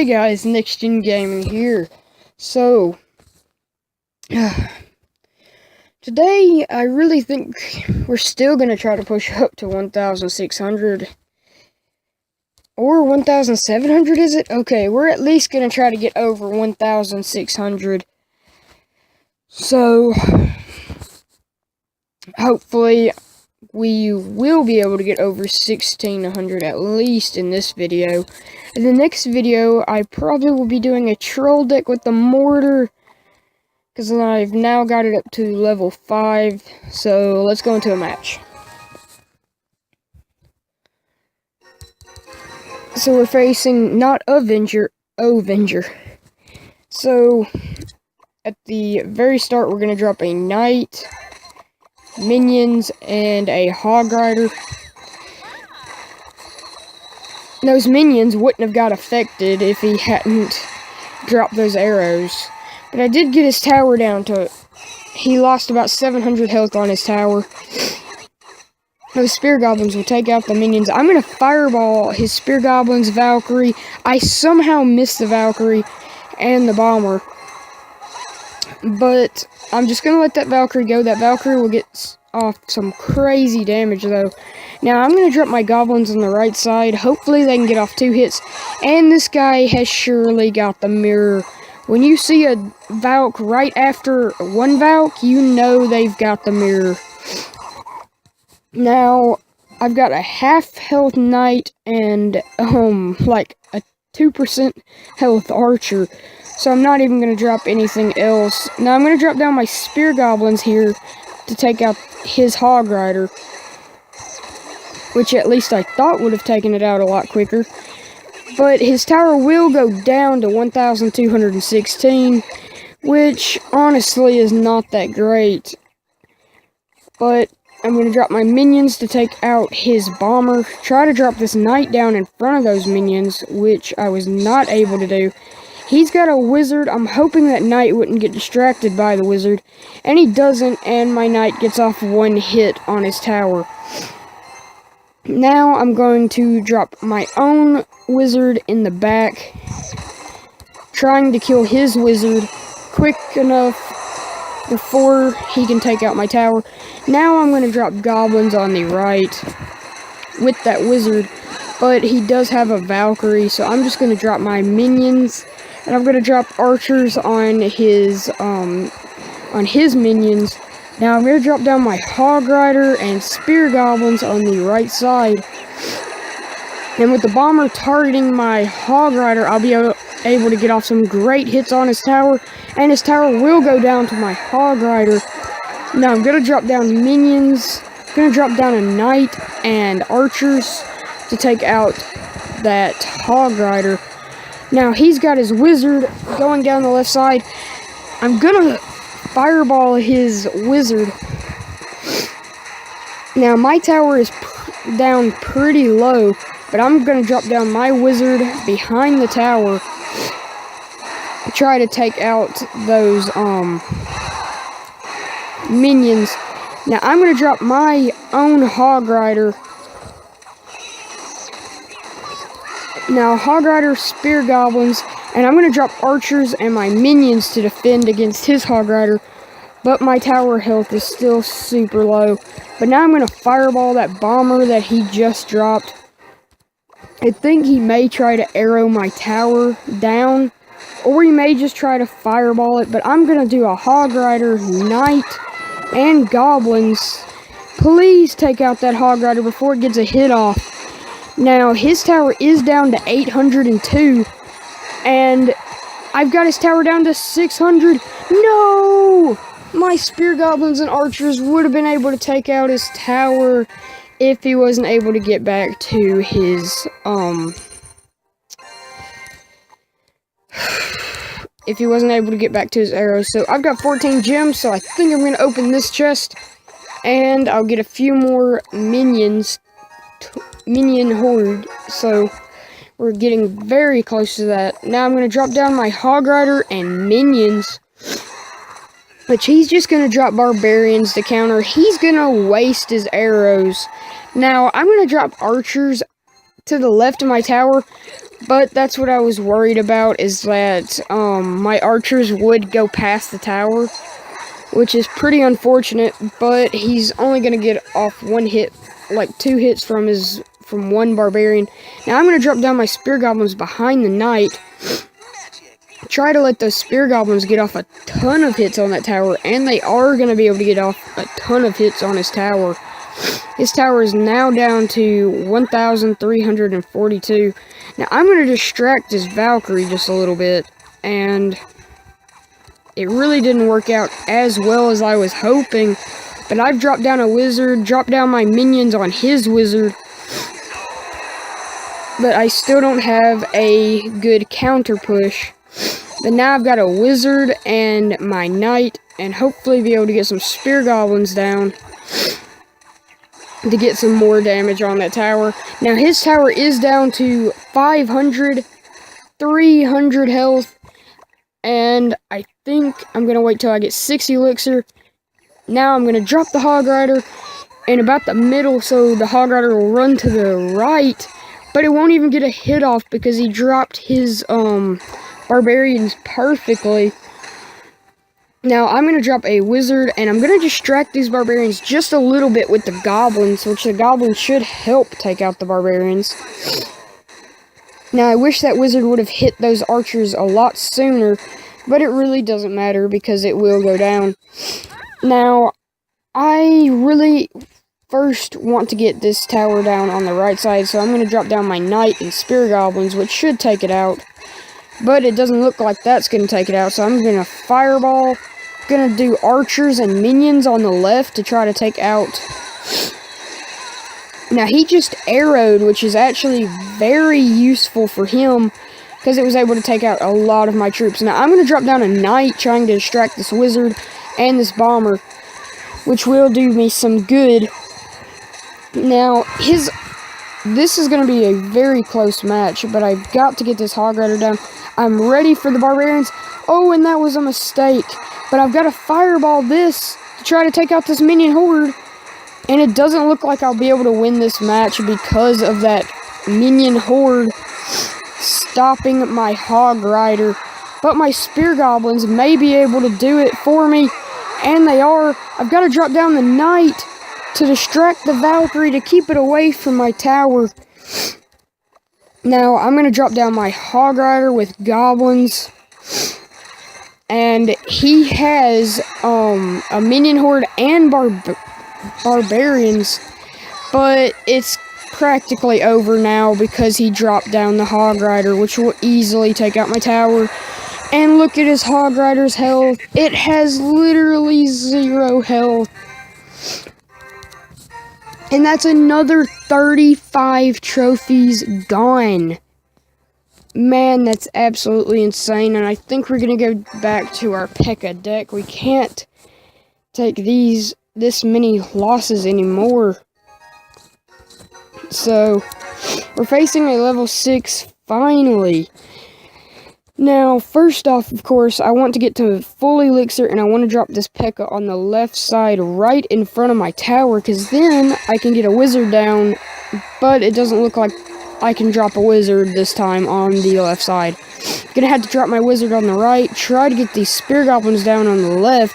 Hey guys, Next Gen Gaming here. So, today I really think we're still going to try to push up to 1,600. Or 1,700, is it? Okay, we're at least going to try to get over 1,600. So, hopefully we will be able to get over 1,600 at least in this video. In the next video, I probably will be doing a troll deck with the mortar, because I've now got it up to level 5. So let's go into a match. So we're facing not Avenger, Avenger. So at the very start, we're going to drop a knight, minions, and a hog rider. Those minions wouldn't have got affected if he hadn't dropped those arrows. But I did get his tower down to... He lost about 700 health on his tower. Those spear goblins will take out the minions. I'm going to fireball his spear goblins, Valkyrie. I somehow missed the Valkyrie and the bomber. But I'm just going to let that Valkyrie go. That Valkyrie will get off some crazy damage though. Now I'm going to drop my goblins on the right side. Hopefully they can get off 2 hits. And this guy has surely got the mirror. When you see a Valk right after one Valk, you know they've got the mirror. Now, I've got a half health knight and, like a 2% health archer. So I'm not even going to drop anything else. Now I'm going to drop down my spear goblins here to take out his hog rider, which at least I thought would have taken it out a lot quicker. But his tower will go down to 1,216, which honestly is not that great. But I'm going to drop my minions to take out his bomber. Try to drop this knight down in front of those minions, which I was not able to do. He's got a wizard. I'm hoping that knight wouldn't get distracted by the wizard. And he doesn't, and my knight gets off 1 hit on his tower. Now I'm going to drop my own wizard in the back, trying to kill his wizard quick enough before he can take out my tower. Now I'm going to drop goblins on the right with that wizard, but he does have a Valkyrie, so I'm just going to drop my minions, and I'm going to drop archers on his minions. Now I'm going to drop down my hog rider and spear goblins on the right side. And with the bomber targeting my hog rider, I'll be able to get off some great hits on his tower. And his tower will go down to my hog rider. Now I'm going to drop down minions. I'm going to drop down a knight and archers to take out that hog rider. Now he's got his wizard going down the left side. I'm going to fireball his wizard. Now my tower is down pretty low, but I'm going to drop down my wizard behind the tower to try to take out those minions. Now I'm going to drop my own hog rider. Now hog rider, spear goblins, and I'm going to drop archers and my minions to defend against his hog rider. But my tower health is still super low. But now I'm going to fireball that bomber that he just dropped. I think he may try to arrow my tower down, or he may just try to fireball it. But I'm going to do a hog rider, knight, and goblins. Please take out that hog rider before it gets a hit off. Now his tower is down to 802. And I've got his tower down to 600. No! My spear goblins and archers would have been able to take out his tower if he wasn't able to get back to his, if he wasn't able to get back to his arrows. So I've got 14 gems, so I think I'm going to open this chest, and I'll get a few more minions, minion horde. So we're getting very close to that. Now I'm going to drop down my hog rider and minions, which he's just going to drop barbarians to counter. He's going to waste his arrows. Now I'm going to drop archers to the left of my tower, But that's what I was worried about, is that my archers would go past the tower, which is pretty unfortunate, but he's only going to get off one hit, like 2 hits from one barbarian. Now I'm going to drop down my spear goblins behind the knight, try to let those spear goblins get off a ton of hits on that tower, and they are going to be able to get off a ton of hits on his tower. His tower is now down to 1,342. Now I'm going to distract this Valkyrie just a little bit, and it really didn't work out as well as I was hoping, but I've dropped down a wizard, dropped down my minions on his wizard, but I still don't have a good counter push. But now I've got a wizard and my knight, and hopefully be able to get some spear goblins down to get some more damage on that tower. Now his tower is down to 500, 300 health, and I think I'm going to wait till I get 6 elixir. Now I'm going to drop the Hog Rider in about the middle, so the Hog Rider will run to the right, but it won't even get a hit off because he dropped his barbarians perfectly. Now I'm going to drop a wizard, and I'm going to distract these barbarians just a little bit with the goblins, which the goblins should help take out the barbarians. Now I wish that wizard would have hit those archers a lot sooner, but it really doesn't matter because it will go down. Now I really first want to get this tower down on the right side, so I'm going to drop down my knight and spear goblins, which should take it out. But it doesn't look like that's going to take it out, so I'm going to fireball. Going to do archers and minions on the left to try to take out. Now he just arrowed, which is actually very useful for him, because it was able to take out a lot of my troops. Now I'm going to drop down a knight trying to distract this wizard and this bomber, which will do me some good. Now this is going to be a very close match, but I've got to get this Hog Rider down. I'm ready for the barbarians. Oh, and that was a mistake. But I've got to fireball this to try to take out this minion horde. And it doesn't look like I'll be able to win this match because of that minion horde stopping my Hog Rider. But my spear goblins may be able to do it for me. And they are. I've got to drop down the knight to distract the Valkyrie to keep it away from my tower. Now, I'm going to drop down my Hog Rider with goblins. And he has a minion horde and barbarians. But it's practically over now because he dropped down the Hog Rider, which will easily take out my tower. And look at his Hog Rider's health. It has literally 0 health. And that's another 35 trophies gone. Man, that's absolutely insane. And I think we're going to go back to our P.E.K.K.A. deck. We can't take this many losses anymore. So, we're facing a level 6 finally. Now, first off, of course, I want to get to full elixir, and I want to drop this P.E.K.K.A. on the left side right in front of my tower, because then I can get a wizard down, but it doesn't look like I can drop a wizard this time on the left side. Gonna have to drop my wizard on the right, try to get these spear goblins down on the left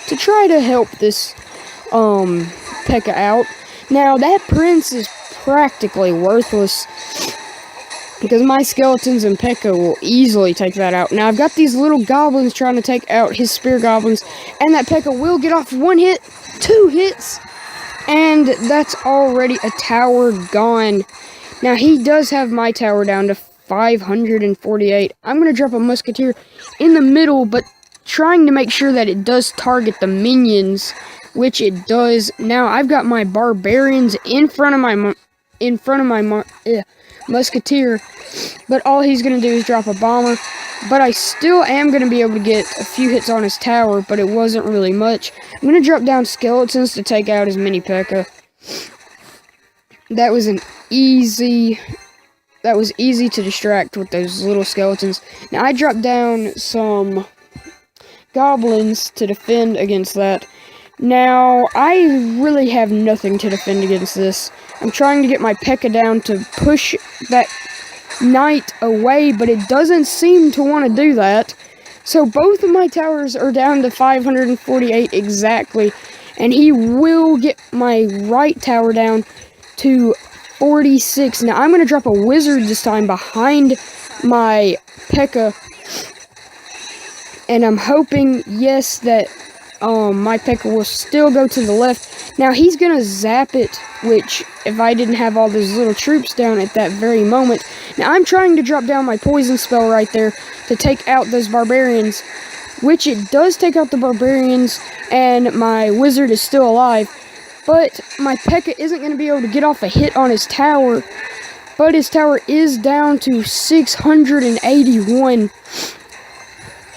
to try to help this P.E.K.K.A. out. Now, that prince is practically worthless, because my skeletons and P.E.K.K.A. will easily take that out. Now, I've got these little goblins trying to take out his spear goblins, and that P.E.K.K.A. will get off 1 hit, 2 hits, and that's already a tower gone. Now, he does have my tower down to 548. I'm going to drop a musketeer in the middle, but trying to make sure that it does target the minions, which it does. Now, I've got my barbarians in front of my musketeer, but all he's going to do is drop a bomber. But I still am going to be able to get a few hits on his tower, but it wasn't really much. I'm going to drop down skeletons to take out his mini P.E.K.K.A. That was easy to distract with those little skeletons. Now, I dropped down some goblins to defend against that. Now, I really have nothing to defend against this. I'm trying to get my P.E.K.K.A. down to push that knight away, but it doesn't seem to want to do that. So both of my towers are down to 548 exactly, and he will get my right tower down to 46. Now I'm going to drop a wizard this time behind my P.E.K.K.A. And I'm hoping, yes, that my P.E.K.K.A. will still go to the left. Now he's going to zap it, which if I didn't have all those little troops down at that very moment. Now I'm trying to drop down my poison spell right there to take out those barbarians, which it does take out the barbarians, and my wizard is still alive. But my P.E.K.K.A. isn't going to be able to get off a hit on his tower, but his tower is down to 681.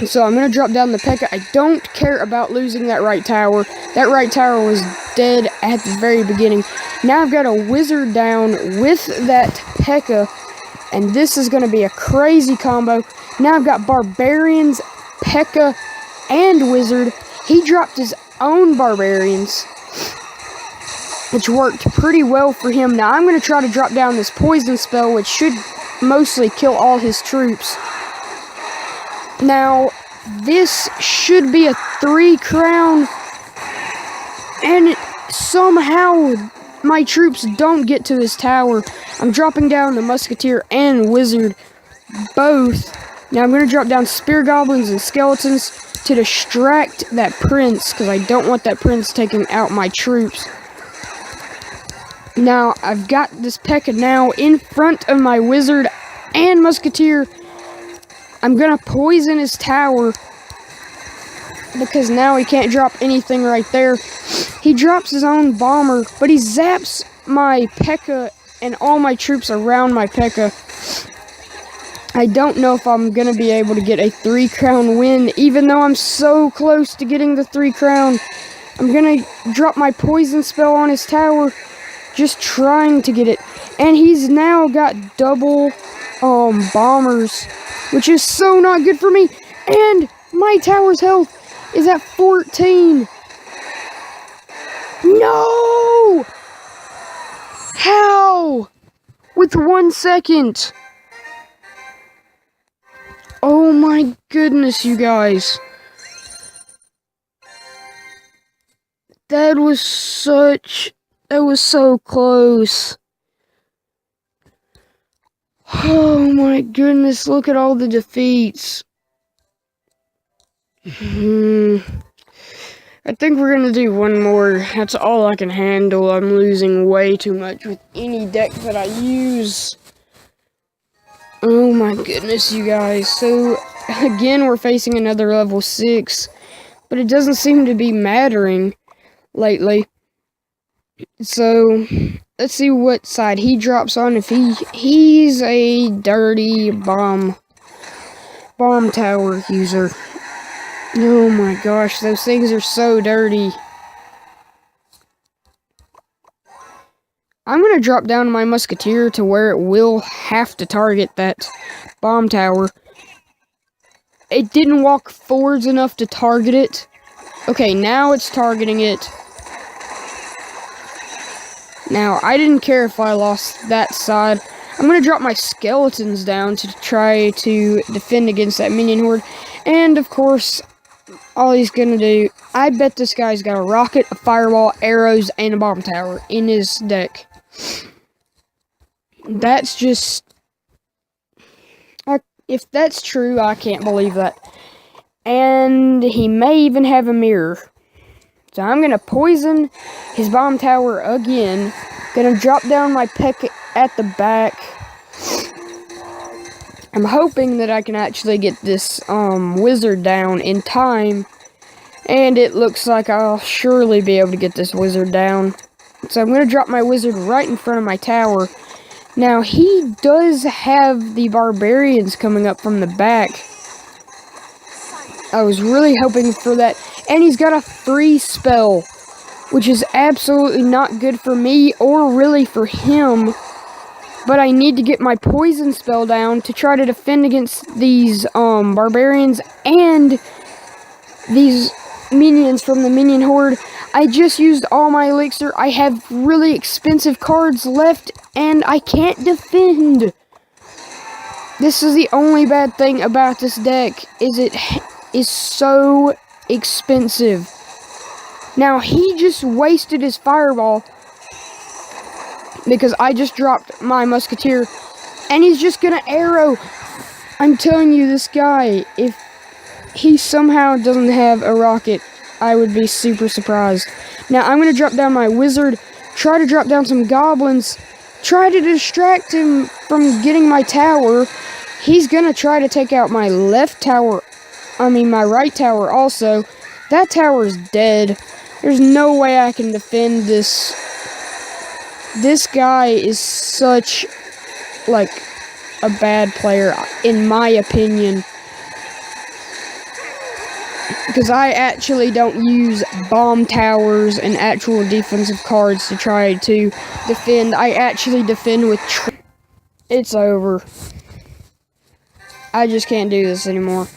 So I'm going to drop down the P.E.K.K.A. I don't care about losing that right tower. That right tower was dead at the very beginning. Now I've got a wizard down with that P.E.K.K.A. And this is going to be a crazy combo. Now I've got barbarians, P.E.K.K.A. and wizard. He dropped his own barbarians, which worked pretty well for him. Now I'm going to try to drop down this poison spell, which should mostly kill all his troops. Now, this should be a 3 crown, and somehow my troops don't get to this tower. I'm dropping down the musketeer and wizard, both. Now I'm going to drop down spear goblins and skeletons to distract that prince, because I don't want that prince taking out my troops. Now, I've got this P.E.K.K.A. now in front of my wizard and musketeer. I'm going to poison his tower, because now he can't drop anything right there. He drops his own bomber, but he zaps my P.E.K.K.A. and all my troops around my P.E.K.K.A. I don't know if I'm going to be able to get a 3 crown win, even though I'm so close to getting the 3 crown. I'm going to drop my poison spell on his tower, just trying to get it. And he's now got double bombers, which is so not good for me. And my tower's health is at 14. No! How? With 1 second. Oh my goodness, you guys. That was so close. Oh my goodness, look at all the defeats. I think we're gonna do one more. That's all I can handle. I'm losing way too much with any deck that I use. Oh my goodness, you guys. So, again, we're facing another level 6. But it doesn't seem to be mattering lately. So, let's see what side he drops on. If he's a dirty bomb tower user. Oh my gosh, those things are so dirty. I'm going to drop down my musketeer to where it will have to target that bomb tower. It didn't walk forwards enough to target it. Okay, now it's targeting it. Now, I didn't care if I lost that side. I'm going to drop my skeletons down to try to defend against that minion horde. And, of course, all he's going to do, I bet this guy's got a rocket, a fireball, arrows, and a bomb tower in his deck. That's just... if that's true, I can't believe that. And he may even have a mirror. So I'm going to poison his bomb tower again. Going to drop down my P.E.K.K.A. at the back. I'm hoping that I can actually get this wizard down in time. And it looks like I'll surely be able to get this wizard down. So I'm going to drop my wizard right in front of my tower. Now, he does have the barbarians coming up from the back. I was really hoping for that. And he's got a free spell, which is absolutely not good for me or really for him. But I need to get my poison spell down to try to defend against these barbarians and these minions from the minion horde. I just used all my elixir. I have really expensive cards left, and I can't defend. This is the only bad thing about this deck, is it is so expensive. Now, he just wasted his fireball because I just dropped my musketeer, and he's just gonna arrow. I'm telling you, this guy, if he somehow doesn't have a rocket, I would be super surprised. Now, I'm gonna drop down my wizard, try to drop down some goblins, try to distract him from getting my tower. He's gonna try to take out my my right tower also. That tower is dead. There's no way I can defend this. This guy is such, like, a bad player, in my opinion. Because I actually don't use bomb towers and actual defensive cards to try to defend. I actually defend with it's over. I just can't do this anymore.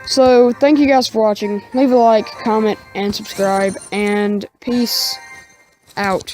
So, thank you guys for watching. Leave a like, comment, and subscribe. And peace out.